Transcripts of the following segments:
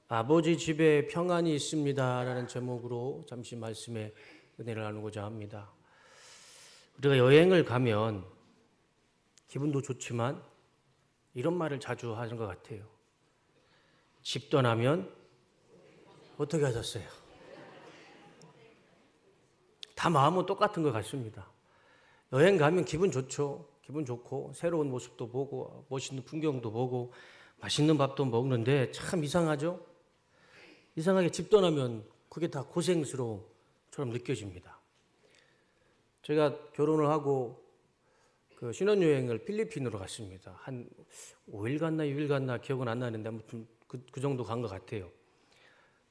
아버지 집에 평안이 있습니다 라는 제목으로 잠시 말씀에 은혜를 나누고자 합니다. 우리가 여행을 가면 기분도 좋지만 이런 말을 자주 하는 것 같아요. 집 떠나면 어떻게 하셨어요? 다 마음은 똑같은 것 같습니다. 여행 가면 기분 좋죠. 기분 좋고 새로운 모습도 보고 멋있는 풍경도 보고 맛있는 밥도 먹는데 참 이상하죠? 이상하게 집 떠나면 그게 다 고생스러움처럼 느껴집니다. 제가 결혼을 하고 그 신혼여행을 필리핀으로 갔습니다. 한 5일 갔나 6일 갔나 기억은 안 나는데 아무튼 그 정도 간 것 같아요.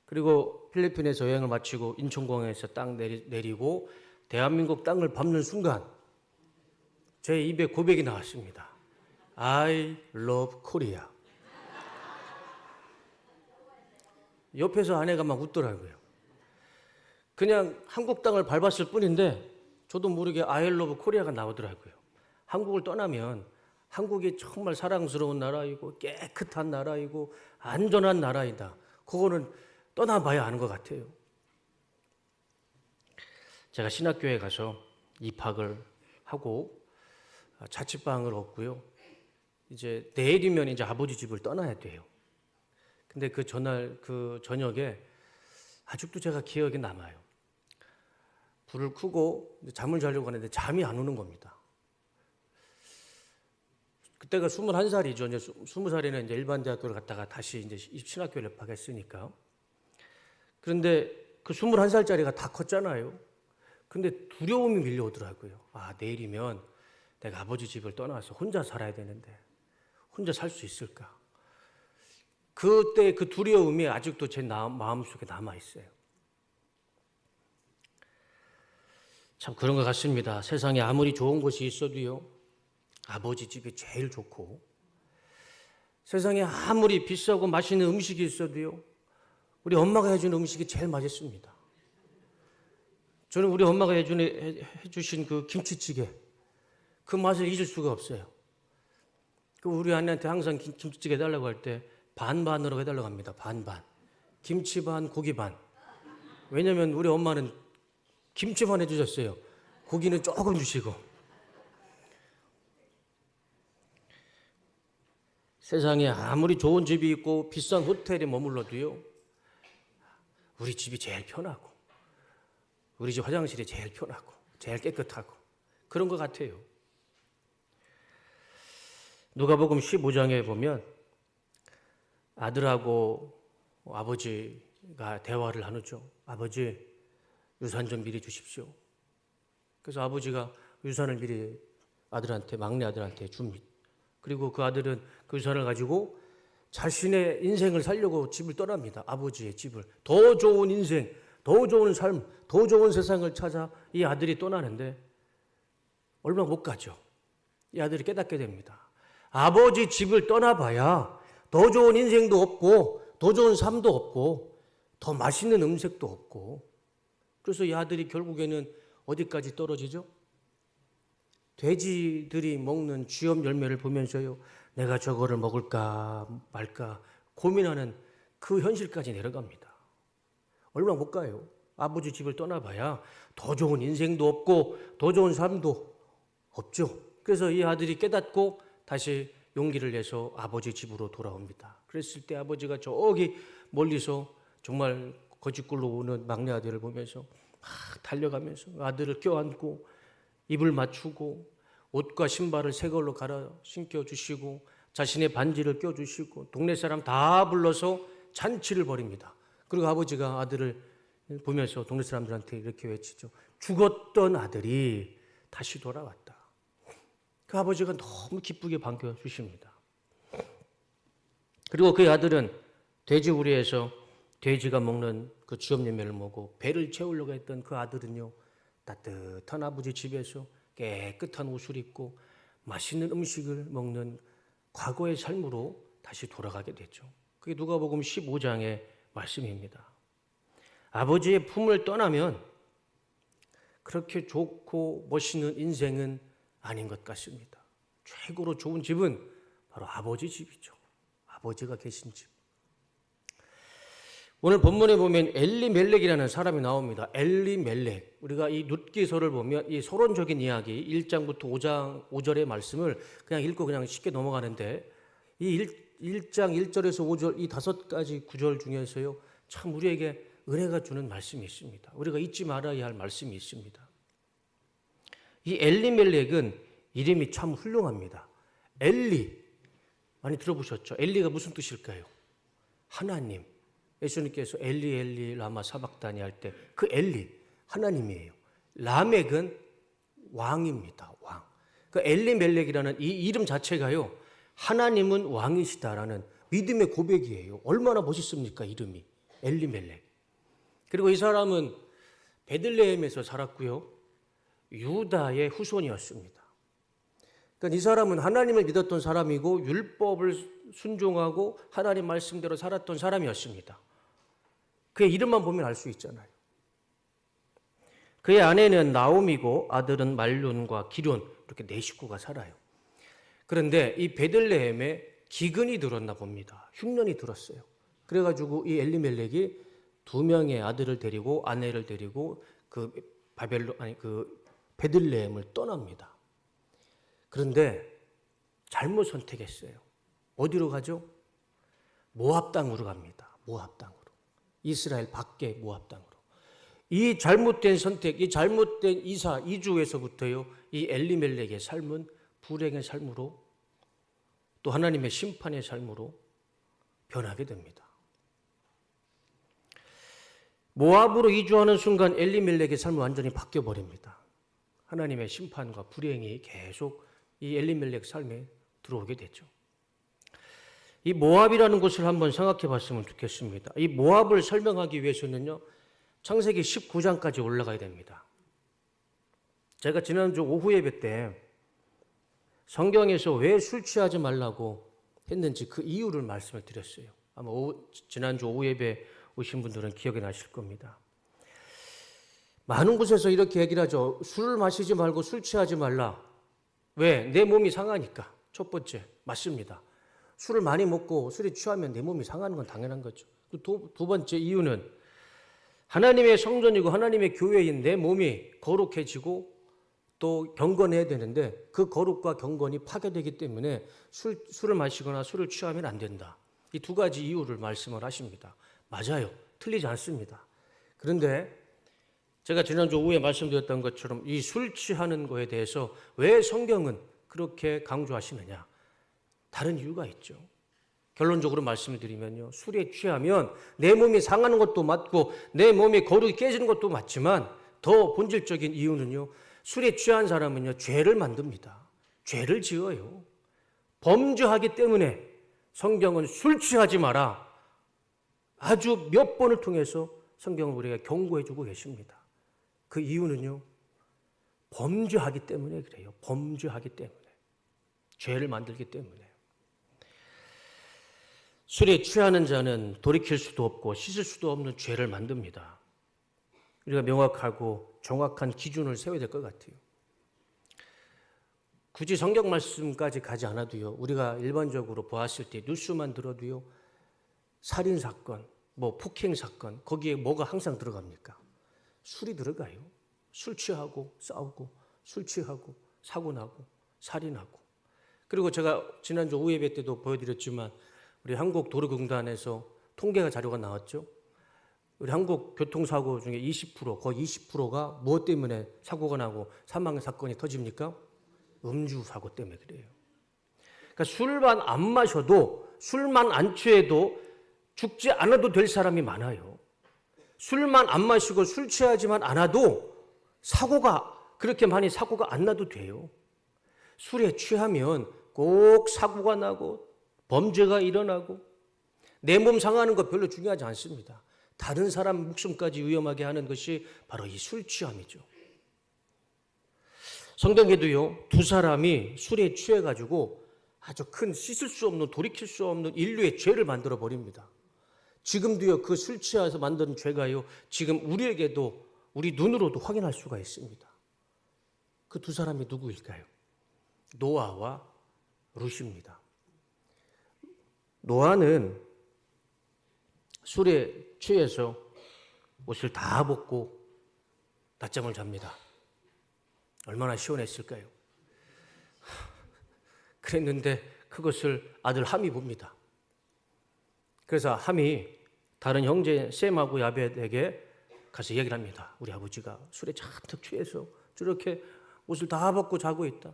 그리고 필리핀에서 여행을 마치고 인천공항에서 딱 내리고 대한민국 땅을 밟는 순간 제 입에 고백이 나왔습니다. I love Korea. 옆에서 아내가 막 웃더라고요. 그냥 한국 땅을 밟았을 뿐인데 저도 모르게 I love Korea가 나오더라고요. 한국을 떠나면 한국이 정말 사랑스러운 나라이고 깨끗한 나라이고 안전한 나라이다. 그거는 떠나봐야 아는 것 같아요. 제가 신학교에 가서 입학을 하고 자취방을 얻고요. 이제 내일이면 이제 아버지 집을 떠나야 돼요. 근데 그 전날 그 저녁에 아직도 제가 기억에 남아요. 불을 끄고 잠을 자려고 하는데 잠이 안 오는 겁니다. 그때가 21살이죠. 이제 20살에는 이제 일반 대학교를 갔다가 다시 이제 신학교를 입학했으니까. 그런데 그 21살짜리가 다 컸잖아요. 근데 두려움이 밀려오더라고요. 아, 내일이면 내가 아버지 집을 떠나서 혼자 살아야 되는데 혼자 살 수 있을까? 그때 그 두려움이 아직도 제 마음속에 남아있어요. 참 그런 것 같습니다. 세상에 아무리 좋은 곳이 있어도요, 아버지 집이 제일 좋고, 세상에 아무리 비싸고 맛있는 음식이 있어도요, 우리 엄마가 해주는 음식이 제일 맛있습니다. 저는 우리 엄마가 해주신 그 김치찌개, 그 맛을 잊을 수가 없어요. 그 우리 아내한테 항상 김치찌개 해달라고 할 때 반반으로 해달라고 합니다. 반반. 김치 반, 고기 반. 왜냐면 우리 엄마는 김치만 해주셨어요. 고기는 조금 주시고. 세상에 아무리 좋은 집이 있고 비싼 호텔에 머물러도요, 우리 집이 제일 편하고, 우리 집 화장실이 제일 편하고, 제일 깨끗하고, 그런 것 같아요. 누가복음 15장에 보면 아들하고 아버지가 대화를 나누죠. 아버지, 유산 좀 미리 주십시오. 그래서 아버지가 유산을 미리 아들한테, 막내 아들한테 줍니다. 그리고 그 아들은 그 유산을 가지고 자신의 인생을 살려고 집을 떠납니다. 아버지의 집을. 더 좋은 인생, 더 좋은 삶, 더 좋은 세상을 찾아 이 아들이 떠나는데 얼마 못 가죠. 이 아들이 깨닫게 됩니다. 아버지 집을 떠나봐야 더 좋은 인생도 없고 더 좋은 삶도 없고 더 맛있는 음식도 없고, 그래서 이 아들이 결국에는 어디까지 떨어지죠? 돼지들이 먹는 쥐염 열매를 보면서요, 내가 저거를 먹을까 말까 고민하는 그 현실까지 내려갑니다. 얼마 못 가요. 아버지 집을 떠나봐야 더 좋은 인생도 없고 더 좋은 삶도 없죠. 그래서 이 아들이 깨닫고 다시 용기를 내서 아버지 집으로 돌아옵니다. 그랬을 때 아버지가 저기 멀리서 정말 거짓골로 오는 막내 아들을 보면서 막 달려가면서 아들을 껴안고 입을 맞추고 옷과 신발을 새 걸로 갈아 신겨주시고 자신의 반지를 껴주시고 동네 사람 다 불러서 잔치를 벌입니다. 그리고 아버지가 아들을 보면서 동네 사람들한테 이렇게 외치죠. 죽었던 아들이 다시 돌아왔다. 그 아버지가 너무 기쁘게 반겨주십니다. 그리고 그 아들은 돼지우리에서 돼지가 먹는 그 쥐염 열매를 먹고 배를 채우려고 했던 그 아들은요, 따뜻한 아버지 집에서 깨끗한 옷을 입고 맛있는 음식을 먹는 과거의 삶으로 다시 돌아가게 되죠. 그게 누가복음 15장의 말씀입니다. 아버지의 품을 떠나면 그렇게 좋고 멋있는 인생은 아닌 것 같습니다. 최고로 좋은 집은 바로 아버지 집이죠. 아버지가 계신 집. 오늘 본문에 보면 엘리멜렉이라는 사람이 나옵니다. 엘리멜렉. 우리가 이 룻기서를 보면 이 서론적인 이야기 1장부터 5절의 말씀을 그냥 읽고 그냥 쉽게 넘어가는데 이 1장 1절에서 5절 이 5가지 구절 중에서요. 참 우리에게 은혜가 주는 말씀이 있습니다. 우리가 잊지 말아야 할 말씀이 있습니다. 이 엘리멜렉은 이름이 참 훌륭합니다. 엘리. 많이 들어보셨죠? 엘리가 무슨 뜻일까요? 하나님. 예수님께서 엘리 엘리 라마 사박다니 할 때 그 엘리 하나님이에요. 라멕은 왕입니다. 왕. 그 엘리멜렉이라는 이 이름 자체가요. 하나님은 왕이시다라는 믿음의 고백이에요. 얼마나 멋있습니까? 이름이 엘리멜렉. 그리고 이 사람은 베들레헴에서 살았고요. 유다의 후손이었습니다. 그러니까 이 사람은 하나님을 믿었던 사람이고 율법을 순종하고 하나님 말씀대로 살았던 사람이었습니다. 그의 이름만 보면 알 수 있잖아요. 그의 아내는 나옴이고 아들은 말륜과 기륜 이렇게 네 식구가 살아요. 그런데 이 베들레헴에 기근이 들었나 봅니다. 흉년이 들었어요. 그래가지고 이 엘리멜렉이 2명의 아들을 데리고 아내를 데리고 그 베들레헴을 떠납니다. 그런데 잘못 선택했어요. 어디로 가죠? 모압 땅으로 갑니다. 모압 땅으로. 이스라엘 밖의 모압 땅으로. 이 잘못된 선택, 이 잘못된 이주에서부터요. 이 엘리멜렉의 삶은 불행의 삶으로 또 하나님의 심판의 삶으로 변하게 됩니다. 모압으로 이주하는 순간 엘리멜렉의 삶은 완전히 바뀌어 버립니다. 하나님의 심판과 불행이 계속 이 엘리멜렉 삶에 들어오게 되죠. 이 모압이라는 곳을 한번 생각해 봤으면 좋겠습니다. 이 모압을 설명하기 위해서는요. 창세기 19장까지 올라가야 됩니다. 제가 지난주 오후 예배 때 성경에서 왜 술 취하지 말라고 했는지 그 이유를 말씀을 드렸어요. 아마 지난주 오후 예배 오신 분들은 기억이 나실 겁니다. 많은 곳에서 이렇게 얘기를 하죠. 술을 마시지 말고 술 취하지 말라. 왜? 내 몸이 상하니까. 첫 번째, 맞습니다. 술을 많이 먹고 술에 취하면 내 몸이 상하는 건 당연한 거죠. 두 번째 이유는 하나님의 성전이고 하나님의 교회인 내 몸이 거룩해지고 또 경건해야 되는데 그 거룩과 경건이 파괴되기 때문에 술을 마시거나 술을 취하면 안 된다. 이 2가지 이유를 말씀을 하십니다. 맞아요. 틀리지 않습니다. 그런데 제가 지난주 오후에 말씀드렸던 것처럼 이 술 취하는 거에 대해서 왜 성경은 그렇게 강조하시느냐? 다른 이유가 있죠. 결론적으로 말씀을 드리면요. 술에 취하면 내 몸이 상하는 것도 맞고 내 몸이 거룩이 깨지는 것도 맞지만 더 본질적인 이유는요. 술에 취한 사람은요. 죄를 만듭니다. 죄를 지어요. 범죄하기 때문에 성경은 술 취하지 마라. 아주 몇 번을 통해서 성경을 우리가 경고해 주고 계십니다. 그 이유는요. 범죄하기 때문에 그래요. 범죄하기 때문에. 죄를 만들기 때문에. 술에 취하는 자는 돌이킬 수도 없고 씻을 수도 없는 죄를 만듭니다. 우리가 명확하고 정확한 기준을 세워야 될 것 같아요. 굳이 성경 말씀까지 가지 않아도요. 우리가 일반적으로 보았을 때 뉴스만 들어도요. 살인사건, 폭행사건 거기에 뭐가 항상 들어갑니까? 술이 들어가요. 술 취하고 싸우고 술 취하고 사고나고 살인하고. 그리고 제가 지난주 오후 예배 때도 보여드렸지만 우리 한국도로공단에서 통계가 자료가 나왔죠. 우리 한국 교통사고 중에 20%, 거의 20%가 무엇 때문에 사고가 나고 사망 사건이 터집니까? 음주 사고 때문에 그래요. 그러니까 술만 안 마셔도 술만 안 취해도 죽지 않아도 될 사람이 많아요. 술만 안 마시고 술 취하지만 않아도 그렇게 많이 사고가 안 나도 돼요. 술에 취하면 꼭 사고가 나고 범죄가 일어나고 내 몸 상하는 거 별로 중요하지 않습니다. 다른 사람 목숨까지 위험하게 하는 것이 바로 이 술 취함이죠. 성경에도요. 2사람이 술에 취해가지고 아주 큰 씻을 수 없는 돌이킬 수 없는 인류의 죄를 만들어 버립니다. 지금도요. 그 술 취해서 만든 죄가요. 지금 우리에게도 우리 눈으로도 확인할 수가 있습니다. 그 2사람이 누구일까요? 노아와 룻입니다. 노아는 술에 취해서 옷을 다 벗고 낮잠을 잡니다. 얼마나 시원했을까요? 그랬는데 그것을 아들 함이 봅니다. 그래서 함이 다른 형제 셈하고 야벳에게 가서 얘기를 합니다. 우리 아버지가 술에 잔뜩 취해서 저렇게 옷을 다 벗고 자고 있다.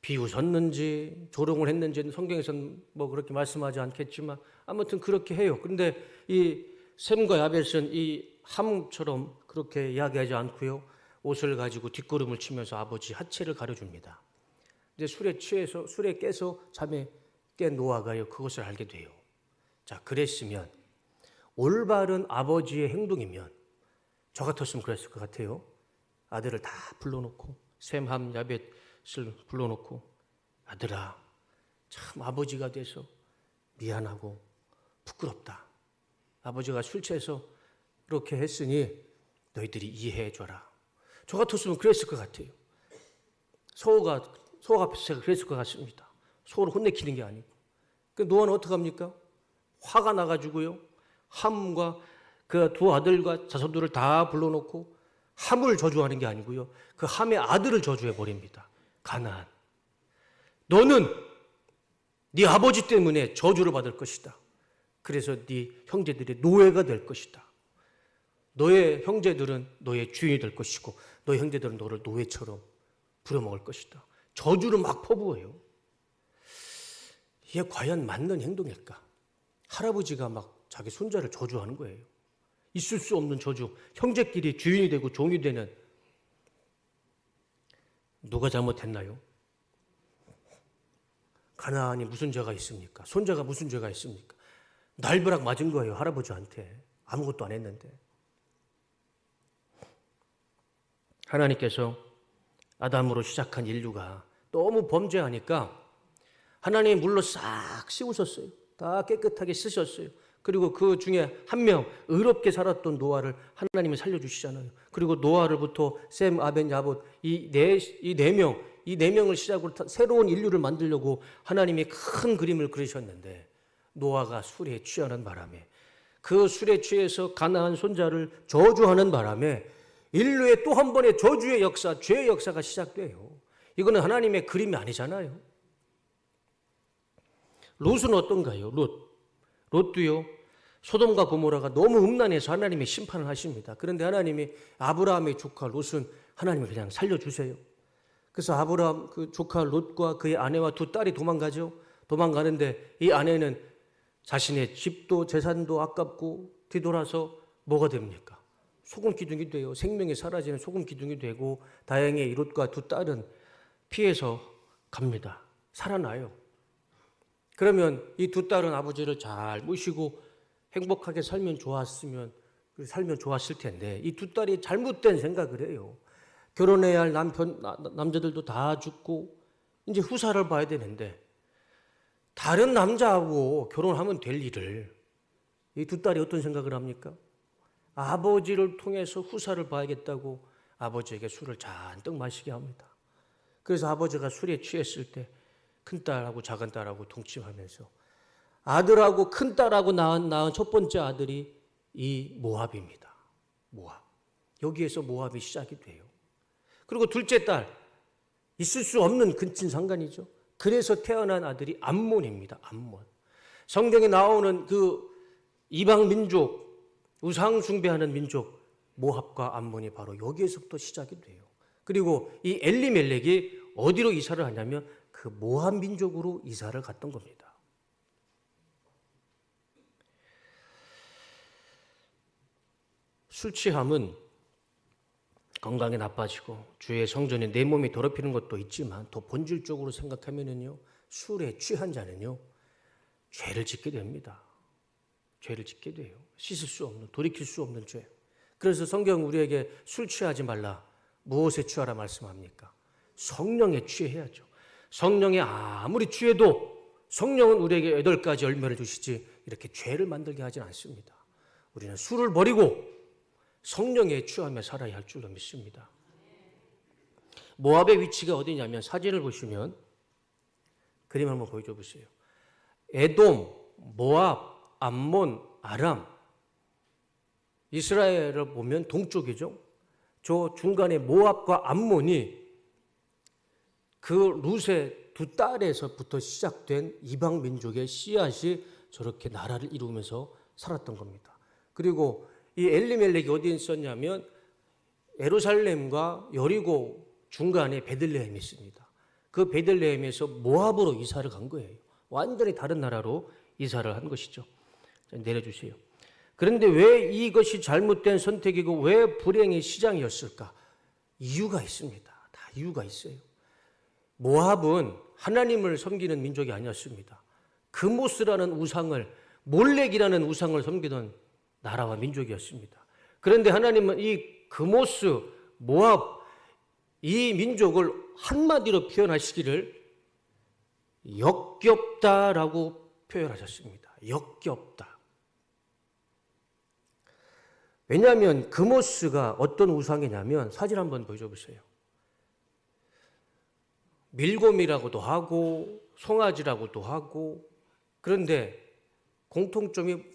비웃었는지 조롱을 했는지는 성경에서는 뭐 그렇게 말씀하지 않겠지만 아무튼 그렇게 해요. 그런데 이 셈과 야벳은 이 함처럼 그렇게 이야기하지 않고요. 옷을 가지고 뒷걸음을 치면서 아버지 하체를 가려줍니다. 이제 술에 취해서 술에 깨서 잠에 깬 노아가요. 그것을 알게 돼요. 자, 그랬으면 올바른 아버지의 행동이면 저 같았으면 그랬을 것 같아요. 아들을 다 불러놓고 셈, 함, 야벳을 불러놓고 아들아 참 아버지가 돼서 미안하고 부끄럽다. 아버지가 술 취해서 그렇게 했으니 너희들이 이해해 줘라. 저 같았으면 그랬을 것 같아요. 소가 앞에서 제가 그랬을 것 같습니다. 소를 혼내키는 게 아니고. 그 노아는 어떡합니까? 화가 나가지고요. 함과 그 두 아들과 자손들을 다 불러놓고 함을 저주하는 게 아니고요. 그 함의 아들을 저주해 버립니다. 가나안. 너는 네 아버지 때문에 저주를 받을 것이다. 그래서 네 형제들이 노예가 될 것이다. 너의 형제들은 너의 주인이 될 것이고 너의 형제들은 너를 노예처럼 부려먹을 것이다. 저주를 막 퍼부어요. 이게 과연 맞는 행동일까? 할아버지가 막 자기 손자를 저주하는 거예요. 있을 수 없는 저주. 형제끼리 주인이 되고 종이 되는. 누가 잘못했나요? 가나안이 무슨 죄가 있습니까? 손자가 무슨 죄가 있습니까? 날벼락 맞은 거예요. 할아버지한테. 아무것도 안 했는데. 하나님께서 아담으로 시작한 인류가 너무 범죄하니까 하나님이 물로 싹 씻으셨어요. 다 깨끗하게 쓰셨어요. 그리고 그 중에 한 명 의롭게 살았던 노아를 하나님이 살려주시잖아요. 그리고 노아를부터 셈, 아벤, 야봇 이 네 명을 시작으로 새로운 인류를 만들려고 하나님이 큰 그림을 그리셨는데 노아가 술에 취하는 바람에 그 술에 취해서 가나안 손자를 저주하는 바람에 인류의 또 한 번의 저주의 역사, 죄의 역사가 시작돼요. 이거는 하나님의 그림이 아니잖아요. 롯은 어떤가요? 롯도요. 소돔과 고모라가 너무 음란해서 하나님이 심판을 하십니다. 그런데 하나님이 아브라함의 조카 롯은 하나님이 그냥 살려주세요. 그래서 아브라함 그 조카 롯과 그의 아내와 두 딸이 도망가죠. 도망가는데 이 아내는 자신의 집도 재산도 아깝고 뒤돌아서 뭐가 됩니까? 소금 기둥이 돼요. 생명이 사라지는 소금 기둥이 되고 다행히 이 롯과 두 딸은 피해서 갑니다. 살아나요. 그러면 이 두 딸은 아버지를 잘 모시고 행복하게 살면 좋았을 텐데 이 두 딸이 잘못된 생각을 해요. 결혼해야 할 남자들도 다 죽고 이제 후사를 봐야 되는데 다른 남자하고 결혼하면 될 일을 이 두 딸이 어떤 생각을 합니까? 아버지를 통해서 후사를 봐야겠다고 아버지에게 술을 잔뜩 마시게 합니다. 그래서 아버지가 술에 취했을 때 큰딸하고 작은딸하고 동침하면서 아들하고 큰딸하고 낳은 첫 번째 아들이 이 모압입니다. 모압. 여기에서 모압이 시작이 돼요. 그리고 둘째 딸, 있을 수 없는 근친상간이죠. 그래서 태어난 아들이 암몬입니다. 암몬. 성경에 나오는 그 이방 민족, 우상 숭배하는 민족 모압과 암몬이 바로 여기에서부터 시작이 돼요. 그리고 이 엘리멜렉이 어디로 이사를 하냐면 그 모압 민족으로 이사를 갔던 겁니다. 술 취함은 건강에 나빠지고 주의 성전에 내 몸이 더럽히는 것도 있지만 더 본질적으로 생각하면은요, 술에 취한 자는요 죄를 짓게 됩니다. 죄를 짓게 돼요. 씻을 수 없는, 돌이킬 수 없는 죄. 그래서 성경 우리에게 술 취하지 말라. 무엇에 취하라 말씀합니까? 성령에 취해야죠. 성령에 아무리 취해도 성령은 우리에게 8가지 열매를 주시지 이렇게 죄를 만들게 하진 않습니다. 우리는 술을 버리고 성령에 취하며 살아야 할 줄로 믿습니다. 모압의 위치가 어디냐면 사진을 보시면 그림 한번 보여줘 보세요. 에돔, 모압, 암몬, 아람, 이스라엘을 보면 동쪽이죠. 저 중간에 모압과 암몬이 그 룻의 두 딸에서부터 시작된 이방 민족의 씨앗이 저렇게 나라를 이루면서 살았던 겁니다. 그리고 이 엘리멜렉이 어디에 있었냐면 예루살렘과 여리고 중간에 베들레헴이 있습니다. 그 베들레헴에서 모압으로 이사를 간 거예요. 완전히 다른 나라로 이사를 한 것이죠. 내려주세요. 그런데 왜 이것이 잘못된 선택이고 왜 불행의 시장이었을까? 이유가 있습니다. 다 이유가 있어요. 모압은 하나님을 섬기는 민족이 아니었습니다. 그모스라는 우상을, 몰렉이라는 우상을 섬기던 나라와 민족이었습니다. 그런데 하나님은 이 그모스, 모압, 이 민족을 한마디로 표현하시기를 역겹다라고 표현하셨습니다. 역겹다. 왜냐하면 그모스가 어떤 우상이냐면 사진 한번 보여줘 보세요. 밀곰이라고도 하고 송아지라고도 하고, 그런데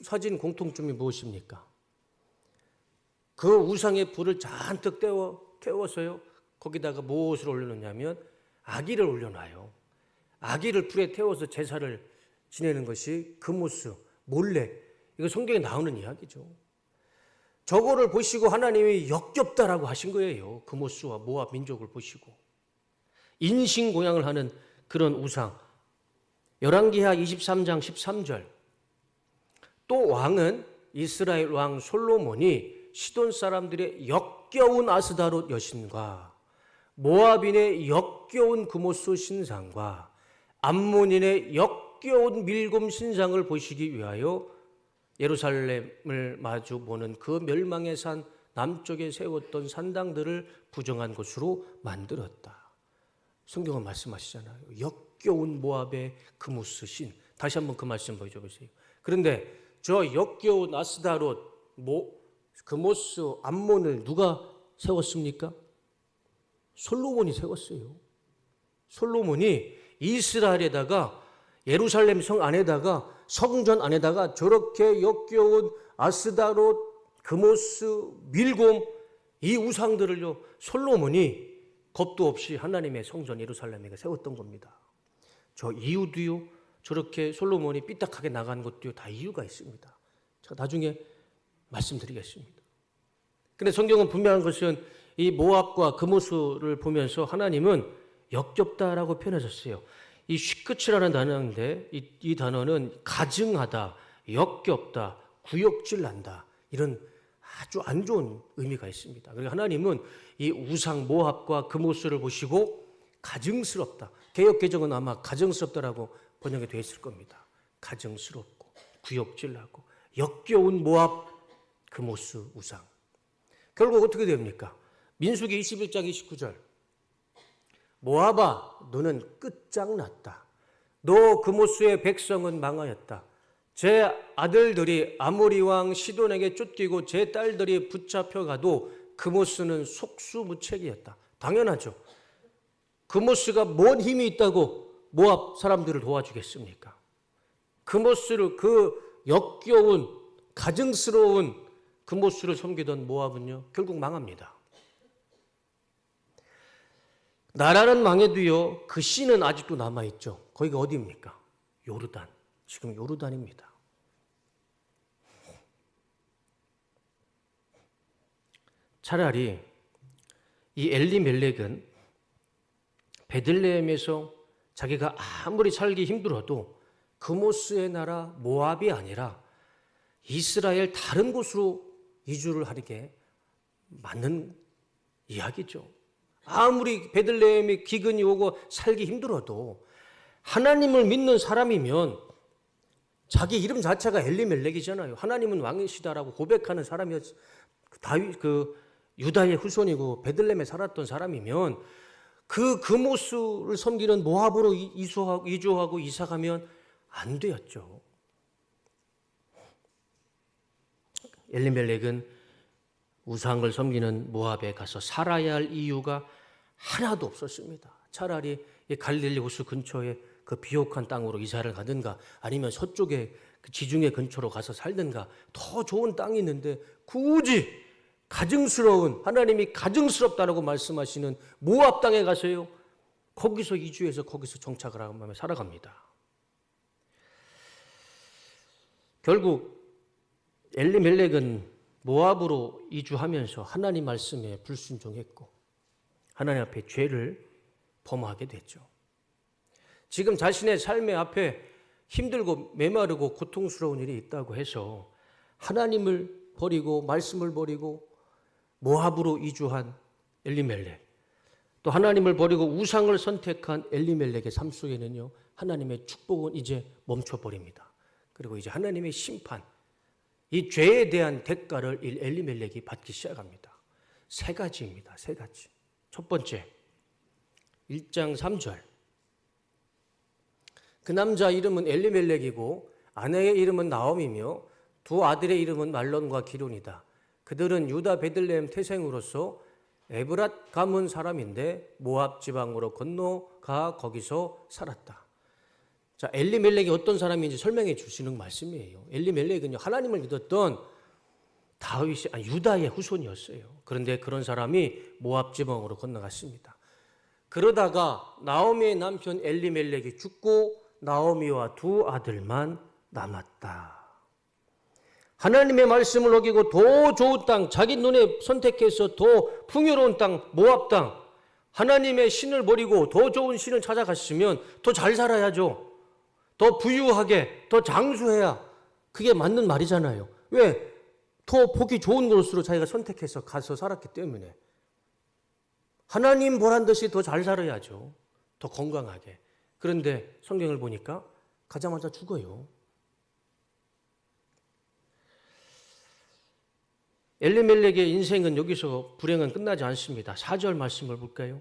사진 공통점이 무엇입니까? 그 우상의 불을 잔뜩 태워서요. 거기다가 무엇을 올려놓냐면 아기를 올려놔요. 아기를 불에 태워서 제사를 지내는 것이 그모스, 몰렉, 이거 성경에 나오는 이야기죠. 저거를 보시고 하나님이 역겹다라고 하신 거예요. 그모스와 모압 민족을 보시고. 인신공양을 하는 그런 우상. 열왕기하 23장 13절. 또 왕은 이스라엘 왕 솔로몬이 시돈 사람들의 역겨운 아스다롯 여신과 모압인의 역겨운 그모스 신상과 암몬인의 역겨운 밀곰 신상을 보시기 위하여 예루살렘을 마주 보는 그 멸망의 산 남쪽에 세웠던 산당들을 부정한 곳으로 만들었다. 성경은 말씀하시잖아요. 역겨운 모압의 그모스 신. 다시 한번 그 말씀 보여줘 보세요. 그런데 저 역겨운 아스다롯, 그모스, 암몬을 누가 세웠습니까? 솔로몬이 세웠어요. 솔로몬이 이스라엘에다가 예루살렘 성 안에다가 성전 안에다가 저렇게 역겨운 아스다롯, 그모스, 밀곰 이 우상들을요 솔로몬이 겁도 없이 하나님의 성전 예루살렘에 세웠던 겁니다. 저 이유도요 저렇게 솔로몬이 삐딱하게 나간 것도요 다 이유가 있습니다. 제가 나중에 말씀드리겠습니다. 그런데 성경은 분명한 것은 이 모압과 그모스를 보면서 하나님은 역겹다라고 표현하셨어요. 이 휘끝이라는 단어인데 이 단어는 가증하다, 역겹다, 구역질난다 이런 아주 안 좋은 의미가 있습니다. 그리고 하나님은 이 우상 모압과 그모스를 보시고 가증스럽다. 개역 개정은 아마 가증스럽다라고 번역이 되어 있을 겁니다. 가증스럽고 구역질나고 역겨운 모압, 그모스 우상. 결국 어떻게 됩니까? 민수기 21장 29절. 모압아 너는 끝장났다. 너 그모스의 백성은 망하였다. 제 아들들이 아모리 왕 시돈에게 쫓기고 제 딸들이 붙잡혀가도 그모스는 속수무책이었다. 당연하죠. 그모스가 뭔 힘이 있다고 모압 사람들을 도와주겠습니까? 그모스를 그 역겨운 가증스러운 그모스를 섬기던 모압은요 결국 망합니다. 나라는 망해도요 그 씨는 아직도 남아있죠. 거기가 어디입니까? 요르단. 지금 요르단입니다. 차라리 이 엘리멜렉은 베들레헴에서 자기가 아무리 살기 힘들어도 그모스의 나라 모압이 아니라 이스라엘 다른 곳으로 이주를 하는 게 맞는 이야기죠. 아무리 베들레헴에 기근이 오고 살기 힘들어도 하나님을 믿는 사람이면 자기 이름 자체가 엘리멜렉이잖아요. 하나님은 왕이시다라고 고백하는 사람이었. 다윗 유다의 후손이고 베들레헴에 살았던 사람이면 그 그모스를 섬기는 모압으로 이주하고 이사가면 안 되었죠. 엘리멜렉은 우상을 섬기는 모압에 가서 살아야 할 이유가 하나도 없었습니다. 차라리 갈릴리 호수 근처에 그 비옥한 땅으로 이사를 가든가 아니면 서쪽에 그 지중해 근처로 가서 살든가 더 좋은 땅이 있는데 굳이 가증스러운 하나님이 가증스럽다라고 말씀하시는 모압 땅에 가서요. 거기서 이주해서 거기서 정착을 하며 살아갑니다. 결국 엘리멜렉은 모압으로 이주하면서 하나님 말씀에 불순종했고 하나님 앞에 죄를 범하게 됐죠. 지금 자신의 삶의 앞에 힘들고 메마르고 고통스러운 일이 있다고 해서 하나님을 버리고 말씀을 버리고 모압으로 이주한 엘리멜렉, 또 하나님을 버리고 우상을 선택한 엘리멜렉의 삶 속에는요, 하나님의 축복은 이제 멈춰버립니다. 그리고 이제 하나님의 심판, 이 죄에 대한 대가를 엘리멜렉이 받기 시작합니다. 세 가지입니다. 세 가지. 첫 번째, 1장 3절. 그 남자 이름은 엘리멜렉이고 아내의 이름은 나옴이며 두 아들의 이름은 말론과 기론이다. 그들은 유다 베들레헴 태생으로서 에브랏 가문 사람인데 모압 지방으로 건너가 거기서 살았다. 자, 엘리멜렉이 어떤 사람인지 설명해 주시는 말씀이에요. 엘리멜렉은요, 하나님을 믿었던 유다의 후손이었어요. 그런데 그런 사람이 모압 지방으로 건너갔습니다. 그러다가 나오미의 남편 엘리멜렉이 죽고 나오미와 두 아들만 남았다. 하나님의 말씀을 어기고 더 좋은 땅, 자기 눈에 선택해서 더 풍요로운 땅, 모압 땅, 하나님의 신을 버리고 더 좋은 신을 찾아갔으면 더 잘 살아야죠. 더 부유하게, 더 장수해야 그게 맞는 말이잖아요. 왜? 더 보기 좋은 곳으로 자기가 선택해서 가서 살았기 때문에. 하나님 보란 듯이 더 잘 살아야죠. 더 건강하게. 그런데 성경을 보니까 가자마자 죽어요. 엘리멜렉의 인생은 여기서 불행은 끝나지 않습니다. 4절 말씀을 볼까요?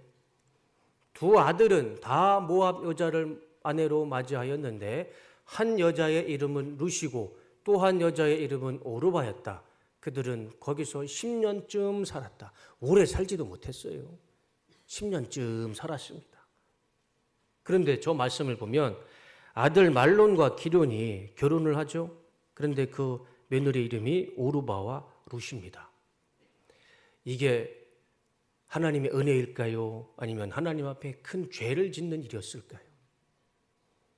두 아들은 다 모압 여자를 아내로 맞이하였는데 한 여자의 이름은 루시고 또 한 여자의 이름은 오르바였다. 그들은 거기서 10년쯤 살았다. 오래 살지도 못했어요. 10년쯤 살았습니다. 그런데 저 말씀을 보면 아들 말론과 기론이 결혼을 하죠. 그런데 그 며느리 이름이 오르바와 루시입니다. 이게 하나님의 은혜일까요? 아니면 하나님 앞에 큰 죄를 짓는 일이었을까요?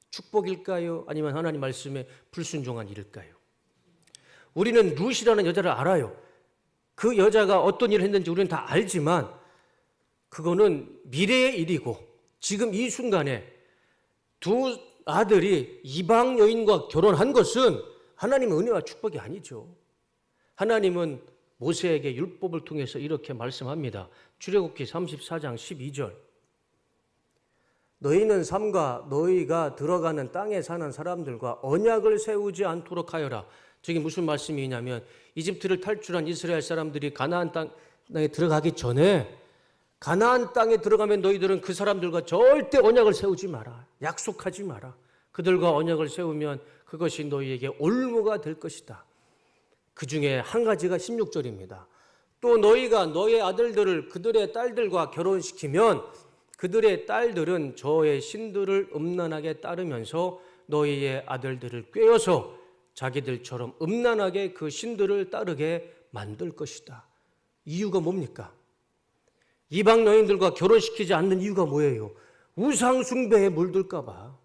축복일까요? 아니면 하나님 말씀에 불순종한 일일까요? 우리는 루시라는 여자를 알아요. 그 여자가 어떤 일을 했는지 우리는 다 알지만 그거는 미래의 일이고 지금 이 순간에 두 아들이 이방 여인과 결혼한 것은 하나님의 은혜와 축복이 아니죠. 하나님은 모세에게 율법을 통해서 이렇게 말씀합니다. 출애굽기 34장 12절. 너희는 삼가 너희가 들어가는 땅에 사는 사람들과 언약을 세우지 않도록 하여라. 저게 무슨 말씀이냐면 이집트를 탈출한 이스라엘 사람들이 가나안 땅에 들어가기 전에 가나안 땅에 들어가면 너희들은 그 사람들과 절대 언약을 세우지 마라. 약속하지 마라. 그들과 언약을 세우면 그것이 너희에게 올무가 될 것이다. 그 중에 한 가지가 16절입니다. 또 너희가 너의 아들들을 그들의 딸들과 결혼시키면 그들의 딸들은 저의 신들을 음란하게 따르면서 너희의 아들들을 꾀어서 자기들처럼 음란하게 그 신들을 따르게 만들 것이다. 이유가 뭡니까? 이방 여인들과 결혼시키지 않는 이유가 뭐예요? 우상 숭배에 물들까 봐.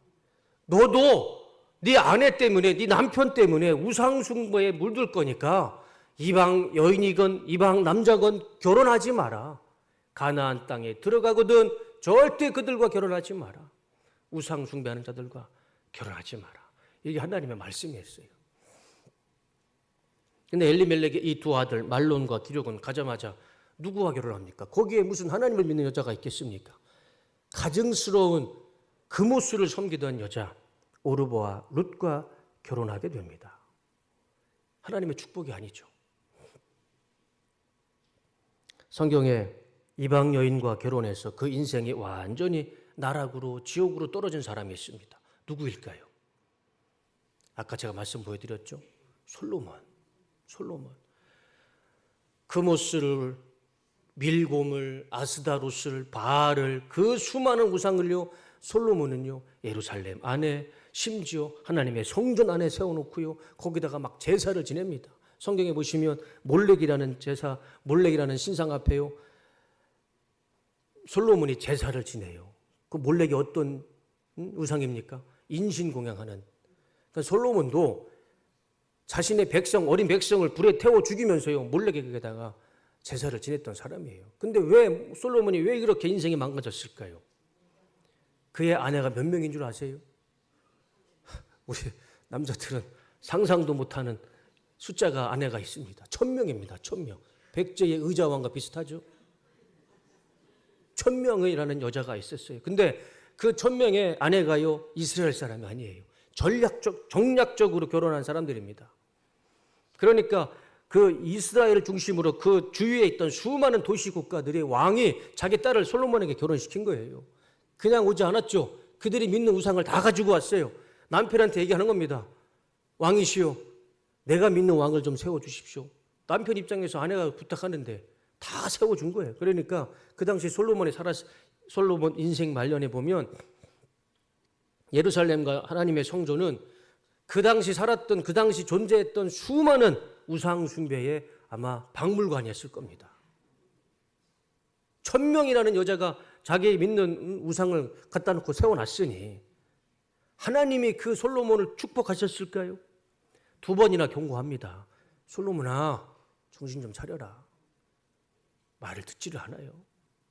너도 네 아내 때문에 네 남편 때문에 우상 숭배에 물들 거니까 이방 여인이건 이방 남자건 결혼하지 마라. 가나안 땅에 들어가거든 절대 그들과 결혼하지 마라. 우상 숭배하는 자들과 결혼하지 마라. 이게 하나님의 말씀이었어요. 근데 엘리멜렉의 이 두 아들 말론과 기록은 가자마자 누구와 결혼합니까? 거기에 무슨 하나님을 믿는 여자가 있겠습니까? 가증스러운 금오수를 섬기던 여자 오르바와 룻과 결혼하게 됩니다. 하나님의 축복이 아니죠. 성경에 이방 여인과 결혼해서 그 인생이 완전히 나락으로 지옥으로 떨어진 사람이 있습니다. 누구일까요? 아까 제가 말씀 보여드렸죠. 솔로몬. 금오스를, 밀곰을, 아스다롯을, 바알을, 그 수많은 우상을요, 솔로몬은요 예루살렘 안에 심지어 하나님의 성전 안에 세워놓고요. 거기다가 막 제사를 지냅니다. 성경에 보시면 몰렉이라는 제사, 몰렉이라는 신상 앞에요. 솔로몬이 제사를 지내요. 그 몰렉이 어떤 우상입니까? 인신공양하는. 그러니까 솔로몬도 자신의 백성, 어린 백성을 불에 태워 죽이면서요. 몰렉에게다가 제사를 지냈던 사람이에요. 근데 왜 솔로몬이 왜 그렇게 인생이 망가졌을까요? 그의 아내가 몇 명인 줄 아세요? 우리 남자들은 상상도 못하는 숫자가 아내가 있습니다. 1000명입니다. 1000명. 백제의 의자왕과 비슷하죠? 1000명이라는 여자가 있었어요. 근데 그 1000명의 아내가요, 이스라엘 사람이 아니에요. 정략적으로 결혼한 사람들입니다. 그러니까 그 이스라엘을 중심으로 그 주위에 있던 수많은 도시 국가들이 왕이 자기 딸을 솔로몬에게 결혼시킨 거예요. 그냥 오지 않았죠. 그들이 믿는 우상을 다 가지고 왔어요. 남편한테 얘기하는 겁니다. 왕이시여, 내가 믿는 왕을 좀 세워주십시오. 남편 입장에서 아내가 부탁하는데 다 세워준 거예요. 그러니까 그 당시 솔로몬 인생 말년에 보면 예루살렘과 하나님의 성전은 그 당시 살았던, 그 당시 존재했던 수많은 우상 숭배의 아마 박물관이었을 겁니다. 1000명이라는 여자가 자기 믿는 우상을 갖다 놓고 세워놨으니 하나님이 그 솔로몬을 축복하셨을까요? 2번이나 경고합니다. 솔로몬아, 정신 좀 차려라. 말을 듣지를 않아요.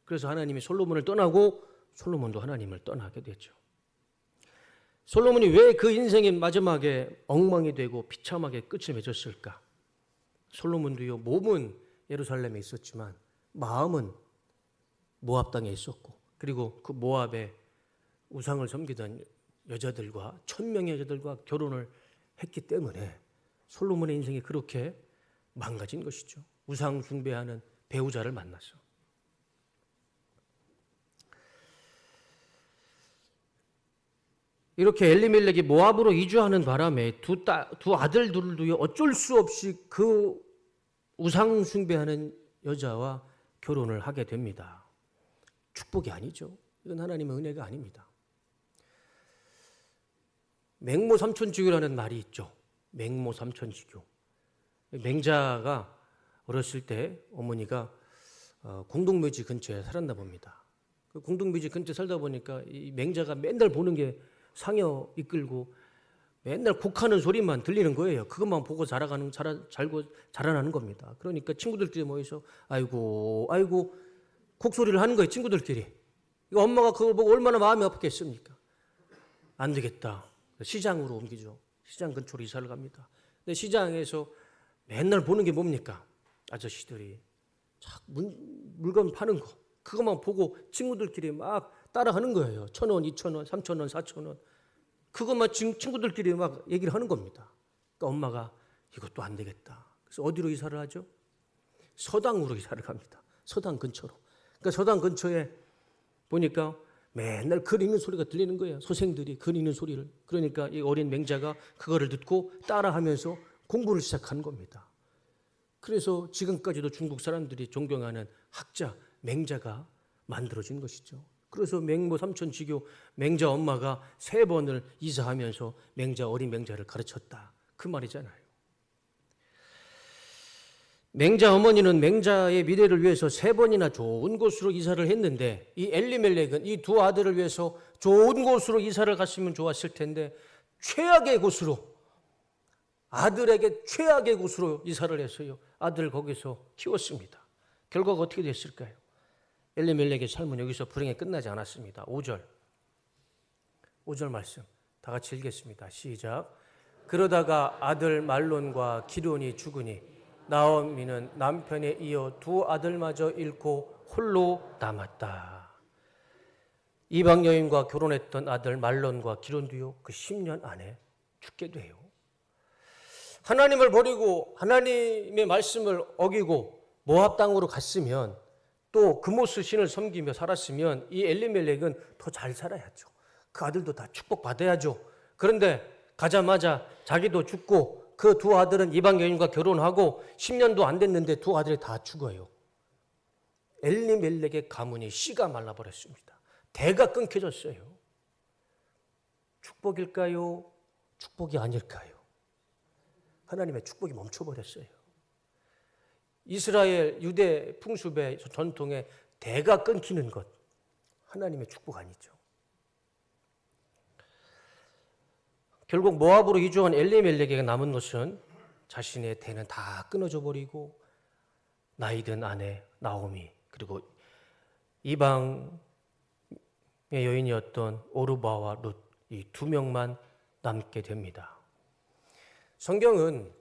그래서 하나님이 솔로몬을 떠나고 솔로몬도 하나님을 떠나게 되죠. 솔로몬이 왜 그 인생의 마지막에 엉망이 되고 비참하게 끝을 맺었을까? 솔로몬도요, 몸은 예루살렘에 있었지만 마음은 모압 땅에 있었고, 그리고 그 모압의 우상을 섬기던 여자들과 1000명의 여자들과 결혼을 했기 때문에 솔로몬의 인생이 그렇게 망가진 것이죠. 우상 숭배하는 배우자를 만나서. 이렇게 엘리멜렉이 모압으로 이주하는 바람에 두 아들들도요, 어쩔 수 없이 그 우상 숭배하는 여자와 결혼을 하게 됩니다. 축복이 아니죠. 이건 하나님의 은혜가 아닙니다. 맹모 삼천지교라는 말이 있죠. 맹모 삼천지교. 맹자가 어렸을 때 어머니가 공동묘지 근처에 살았나 봅니다. 그 공동묘지 근처에 살다 보니까 이 맹자가 맨날 보는 게 상여 이끌고 맨날 곡하는 소리만 들리는 거예요. 그것만 보고 자라나는 겁니다. 그러니까 친구들끼리 모여서 아이고 곡소리를 하는 거예요. 친구들끼리. 엄마가 그걸 보고 얼마나 마음이 아팠겠습니까? 안 되겠다. 시장으로 옮기죠. 시장 근처로 이사를 갑니다. 근데 시장에서 맨날 보는 게 뭡니까? 아저씨들이 물건 파는 거. 그것만 보고 친구들끼리 막 따라하는 거예요. 1000원, 2000원, 3000원, 4000원. 그것만 친구들끼리 막 얘기를 하는 겁니다. 그러니까 엄마가 이것도 안 되겠다. 그래서 어디로 이사를 하죠? 서당으로 이사를 갑니다. 서당 근처로. 그러니까 서당 근처에 보니까 맨날 글 읽는 소리가 들리는 거예요. 소생들이 글 읽는 소리를. 그러니까 이 어린 맹자가 그거를 듣고 따라하면서 공부를 시작하는 겁니다. 그래서 지금까지도 중국 사람들이 존경하는 학자 맹자가 만들어진 것이죠. 그래서 맹모 삼천지교 맹자 엄마가 3번을 이사하면서 어린 맹자를 가르쳤다. 그 말이잖아요. 맹자 어머니는 맹자의 미래를 위해서 3번이나 좋은 곳으로 이사를 했는데 이 엘리멜렉은 이 두 아들을 위해서 좋은 곳으로 이사를 갔으면 좋았을 텐데 최악의 곳으로, 아들에게 최악의 곳으로 이사를 해서요. 아들을 거기서 키웠습니다. 결과가 어떻게 됐을까요? 엘리멜렉의 삶은 여기서 불행에 끝나지 않았습니다. 5절 말씀 다 같이 읽겠습니다. 시작. 그러다가 아들 말론과 기론이 죽으니 나오미는 남편에 이어 2 아들마저 잃고 홀로 남았다. 이방 여인과 결혼했던 아들 말론과 기론도요, 그 10년 안에 죽게 돼요. 하나님을 버리고 하나님의 말씀을 어기고 모압 땅으로 갔으면, 또 금모스 신을 섬기며 살았으면 이 엘리멜렉은 더 잘 살아야죠. 그 아들도 다 축복받아야죠. 그런데 가자마자 자기도 죽고 그 2 아들은 이방 여인과 결혼하고 10년도 안 됐는데 2 아들이 다 죽어요. 엘리멜렉의 가문이 씨가 말라버렸습니다. 대가 끊겨졌어요. 축복일까요? 축복이 아닐까요? 하나님의 축복이 멈춰버렸어요. 이스라엘 유대 풍습의 전통에 대가 끊기는 것, 하나님의 축복 아니죠. 결국 모압으로 이주한 엘리멜렉에게 남은 것은 자신의 대는 다 끊어져 버리고 나이든 아내 나오미, 그리고 이방의 여인이었던 오르바와 룻, 이 두 명만 남게 됩니다. 성경은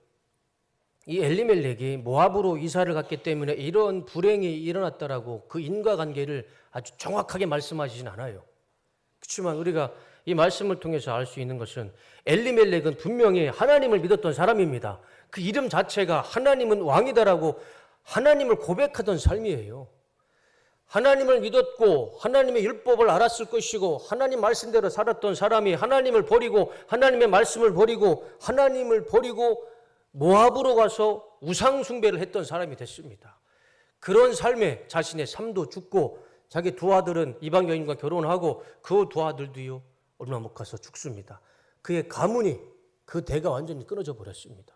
이 엘리멜렉이 모압으로 이사를 갔기 때문에 이런 불행이 일어났다라고 그 인과관계를 아주 정확하게 말씀하시진 않아요. 그렇지만 우리가 이 말씀을 통해서 알 수 있는 것은 엘리멜렉은 분명히 하나님을 믿었던 사람입니다. 그 이름 자체가 하나님은 왕이다라고 하나님을 고백하던 삶이에요. 하나님을 믿었고 하나님의 율법을 알았을 것이고 하나님 말씀대로 살았던 사람이 하나님을 버리고 하나님의 말씀을 버리고 하나님을 버리고 모압으로 가서 우상 숭배를 했던 사람이 됐습니다. 그런 삶에 자신의 삶도 죽고 자기 두 아들은 이방 여인과 결혼하고 그 두 아들도요 얼마 못 가서 죽습니다. 그의 가문이 그 대가 완전히 끊어져 버렸습니다.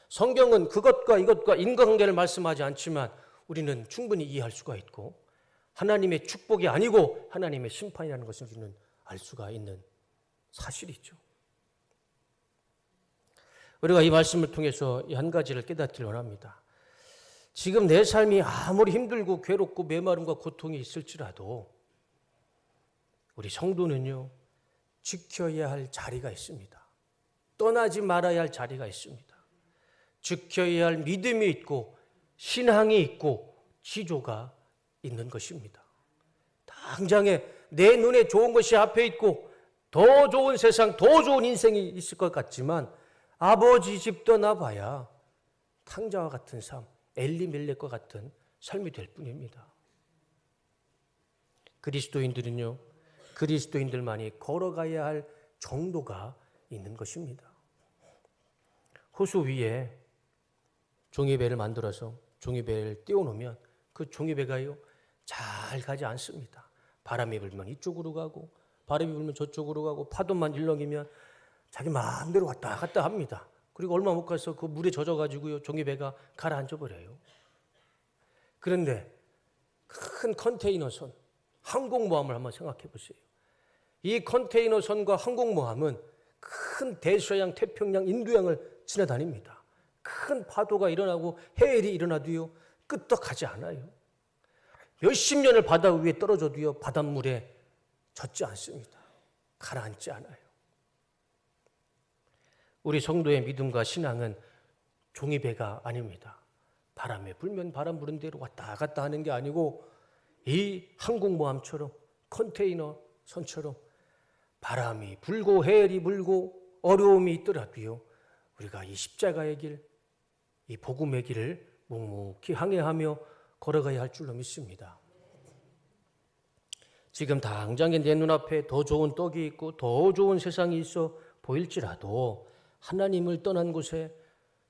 성경은 그것과 이것과 인과관계를 말씀하지 않지만 우리는 충분히 이해할 수가 있고 하나님의 축복이 아니고 하나님의 심판이라는 것을 우리는 알 수가 있는 사실이죠. 우리가 이 말씀을 통해서 이 한 가지를 깨닫기를 원합니다. 지금 내 삶이 아무리 힘들고 괴롭고 메마름과 고통이 있을지라도 우리 성도는요 지켜야 할 자리가 있습니다. 떠나지 말아야 할 자리가 있습니다. 지켜야 할 믿음이 있고 신앙이 있고 지조가 있는 것입니다. 당장에 내 눈에 좋은 것이 앞에 있고 더 좋은 세상, 더 좋은 인생이 있을 것 같지만 아버지 집 떠나봐야 탕자와 같은 삶, 엘리멜렉과 같은 삶이 될 뿐입니다. 그리스도인들은요, 그리스도인들만이 걸어가야 할 정도가 있는 것입니다. 호수 위에 종이배를 만들어서 종이배를 띄워놓으면 그 종이배가요 잘 가지 않습니다. 바람이 불면 이쪽으로 가고 바람이 불면 저쪽으로 가고 파도만 일렁이면 자기 마음대로 왔다 갔다 합니다. 그리고 얼마 못 가서 그 물에 젖어가지고요 종이배가 가라앉아 버려요. 그런데 큰 컨테이너선, 항공모함을 한번 생각해 보세요. 이 컨테이너선과 항공모함은 큰 대서양, 태평양, 인도양을 지나다닙니다. 큰 파도가 일어나고 해일이 일어나도요 끄떡하지 않아요. 몇십 년을 바다 위에 떨어져도요 바닷물에 젖지 않습니다. 가라앉지 않아요. 우리 성도의 믿음과 신앙은 종이배가 아닙니다. 바람에 불면 바람 부는 대로 왔다 갔다 하는 게 아니고 이 항공모함처럼 컨테이너 선처럼 바람이 불고 해일이 불고 어려움이 있더라도요 우리가 이 십자가의 길, 이 복음의 길을 묵묵히 항해하며 걸어가야 할 줄로 믿습니다. 지금 당장에 내 눈앞에 더 좋은 떡이 있고 더 좋은 세상이 있어 보일지라도 하나님을 떠난 곳에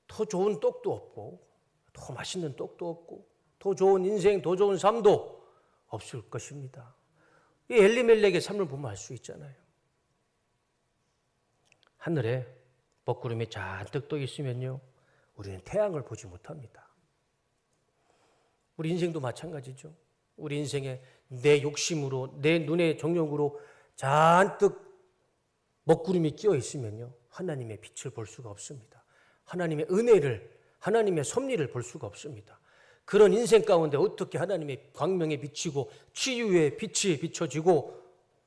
더 좋은 떡도 없고 더 맛있는 떡도 없고 더 좋은 인생, 더 좋은 삶도 없을 것입니다. 이 엘리멜렉의 삶을 보면 알 수 있잖아요. 하늘에 먹구름이 잔뜩 떠 있으면요 우리는 태양을 보지 못합니다. 우리 인생도 마찬가지죠. 우리 인생에 내 욕심으로 내 눈의 정욕으로 잔뜩 먹구름이 끼어 있으면요 하나님의 빛을 볼 수가 없습니다. 하나님의 은혜를, 하나님의 섭리를 볼 수가 없습니다. 그런 인생 가운데 어떻게 하나님의 광명에 비치고 치유의 빛이 비춰지고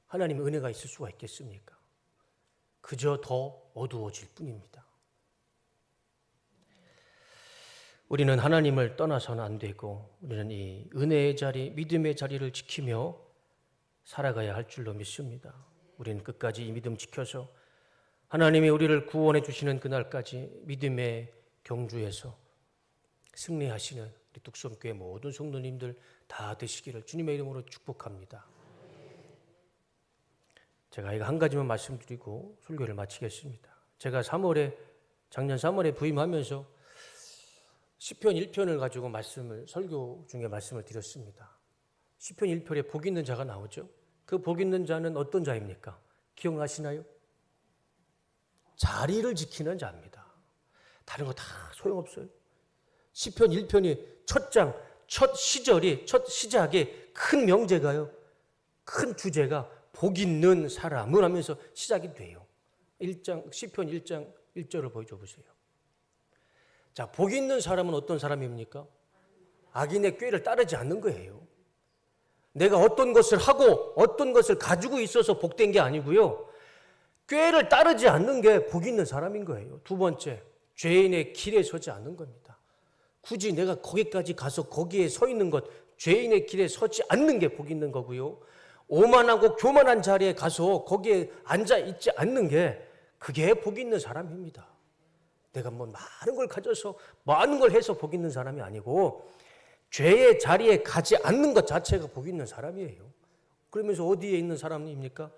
하나님의 은혜가 있을 수가 있겠습니까? 그저 더 어두워질 뿐입니다. 우리는 하나님을 떠나서는 안 되고 우리는 이 은혜의 자리, 믿음의 자리를 지키며 살아가야 할 줄로 믿습니다. 우리는 끝까지 이 믿음 지켜서 하나님이 우리를 구원해 주시는 그날까지 믿음의 경주에서 승리하시는 우리 뚝섬교회 모든 성도님들 다 되시기를 주님의 이름으로 축복합니다. 제가 이거 한 가지만 말씀드리고 설교를 마치겠습니다. 제가 작년 3월에 부임하면서 시편 1편을 가지고 설교 중에 말씀을 드렸습니다. 시편 1편에 복 있는 자가 나오죠. 그 복 있는 자는 어떤 자입니까? 기억나시나요? 자리를 지키는 자입니다. 다른 거 다 소용없어요. 시편 1편이 첫 장, 첫 시작에 큰 명제가요. 큰 주제가 복 있는 사람을 하면서 시작이 돼요. 시편 1장 1절을 보여줘 보세요. 자, 복 있는 사람은 어떤 사람입니까? 악인의 꾀를 따르지 않는 거예요. 내가 어떤 것을 하고 어떤 것을 가지고 있어서 복된 게 아니고요. 꾀를 따르지 않는 게 복 있는 사람인 거예요. 두 번째, 죄인의 길에 서지 않는 겁니다. 굳이 내가 거기까지 가서 거기에 서 있는 것, 죄인의 길에 서지 않는 게 복 있는 거고요. 오만하고 교만한 자리에 가서 거기에 앉아 있지 않는 게 그게 복 있는 사람입니다. 내가 뭐 많은 걸 가져서 많은 걸 해서 복 있는 사람이 아니고 죄의 자리에 가지 않는 것 자체가 복 있는 사람이에요. 그러면서 어디에 있는 사람입니까?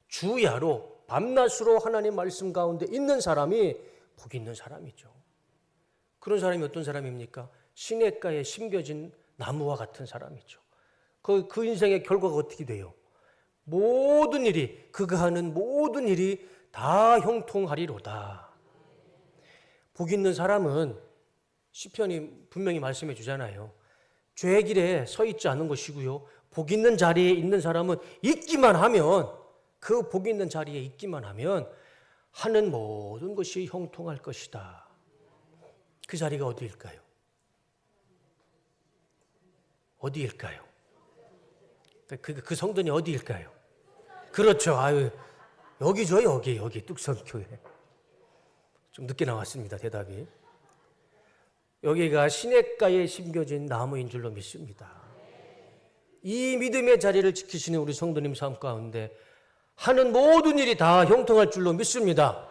주야로 밤낮으로 하나님 말씀 가운데 있는 사람이 복 있는 사람이죠. 그런 사람이 어떤 사람입니까? 시냇가에 심겨진 나무와 같은 사람이죠. 그 인생의 결과가 어떻게 돼요? 모든 일이, 그가 하는 모든 일이 다 형통하리로다. 복 있는 사람은 시편이 분명히 말씀해 주잖아요. 죄의 길에 서 있지 않은 것이고요. 복 있는 자리에 있는 사람은 있기만 하면, 그 복 있는 자리에 있기만 하면 하는 모든 것이 형통할 것이다. 그 자리가 어디일까요? 어디일까요? 그 성전이 어디일까요? 그렇죠. 여기죠, 여기 뚝섬교회. 좀 늦게 나왔습니다, 대답이. 여기가 시냇가에 심겨진 나무인 줄로 믿습니다. 이 믿음의 자리를 지키시는 우리 성도님 삶 가운데 하는 모든 일이 다 형통할 줄로 믿습니다.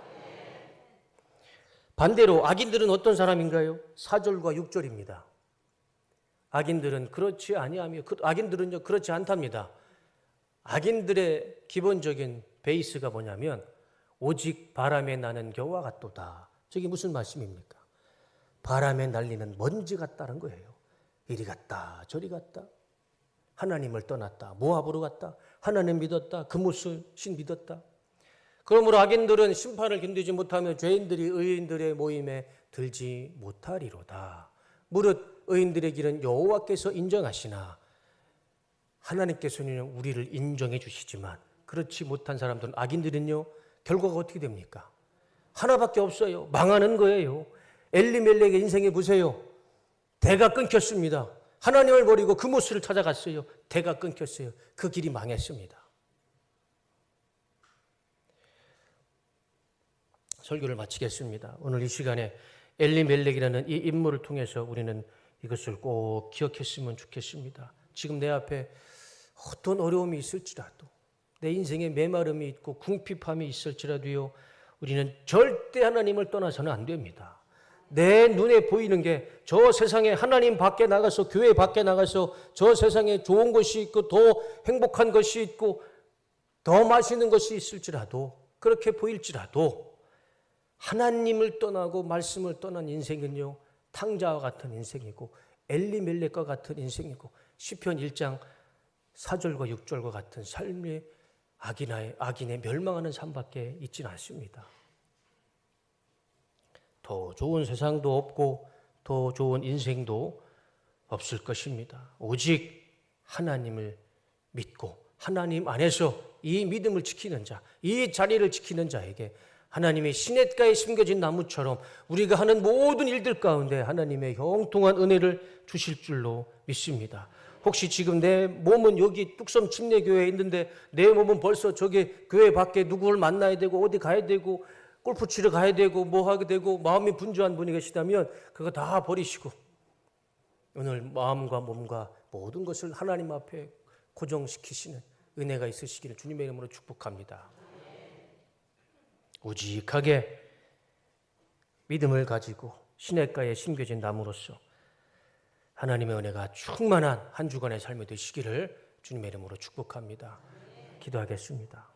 반대로 악인들은 어떤 사람인가요? 4절과 6절입니다. 악인들은 그렇지 아니하며, 악인들은요 그렇지 않답니다. 악인들의 기본적인 베이스가 뭐냐면 오직 바람에 나는 겨와 같도다. 저게 무슨 말씀입니까? 바람에 날리는 먼지 같다는 거예요. 이리 갔다 저리 갔다, 하나님을 떠났다, 모압으로 갔다, 하나님 믿었다, 그뭇을 신 믿었다. 그러므로 악인들은 심판을 견디지 못하며 죄인들이 의인들의 모임에 들지 못하리로다. 무릇 의인들의 길은 여호와께서 인정하시나 하나님께서는 우리를 인정해 주시지만 그렇지 못한 사람들은, 악인들은요 결과가 어떻게 됩니까? 하나밖에 없어요. 망하는 거예요. 엘리멜렉의 인생에 보세요. 대가 끊겼습니다. 하나님을 버리고 그 모습을 찾아갔어요. 대가 끊겼어요. 그 길이 망했습니다. 설교를 마치겠습니다. 오늘 이 시간에 엘리멜렉이라는 이 인물을 통해서 우리는 이것을 꼭 기억했으면 좋겠습니다. 지금 내 앞에 어떤 어려움이 있을지라도, 내 인생에 메마름이 있고 궁핍함이 있을지라도요, 우리는 절대 하나님을 떠나서는 안 됩니다. 내 눈에 보이는 게 저 세상에 하나님 밖에 나가서, 교회 밖에 나가서 저 세상에 좋은 것이 있고 더 행복한 것이 있고 더 맛있는 것이 있을지라도, 그렇게 보일지라도 하나님을 떠나고 말씀을 떠난 인생은요 탕자와 같은 인생이고 엘리멜렉과 같은 인생이고 시편 1장 4절과 6절과 같은 삶의 악인의 멸망하는 삶밖에 있지는 않습니다. 더 좋은 세상도 없고 더 좋은 인생도 없을 것입니다. 오직 하나님을 믿고 하나님 안에서 이 믿음을 지키는 자, 이 자리를 지키는 자에게 하나님의 시냇가에 심겨진 나무처럼 우리가 하는 모든 일들 가운데 하나님의 형통한 은혜를 주실 줄로 믿습니다. 혹시 지금 내 몸은 여기 뚝섬 침례교회에 있는데 내 몸은 벌써 저기 교회 밖에 누구를 만나야 되고 어디 가야 되고 골프 치러 가야 되고 뭐 하게 되고 마음이 분주한 분이 계시다면 그거 다 버리시고 오늘 마음과 몸과 모든 것을 하나님 앞에 고정시키시는 은혜가 있으시기를 주님의 이름으로 축복합니다. 우직하게 믿음을 가지고 시냇가에 심겨진 나무로서 하나님의 은혜가 충만한 한 주간의 삶이 되시기를 주님의 이름으로 축복합니다. 기도하겠습니다.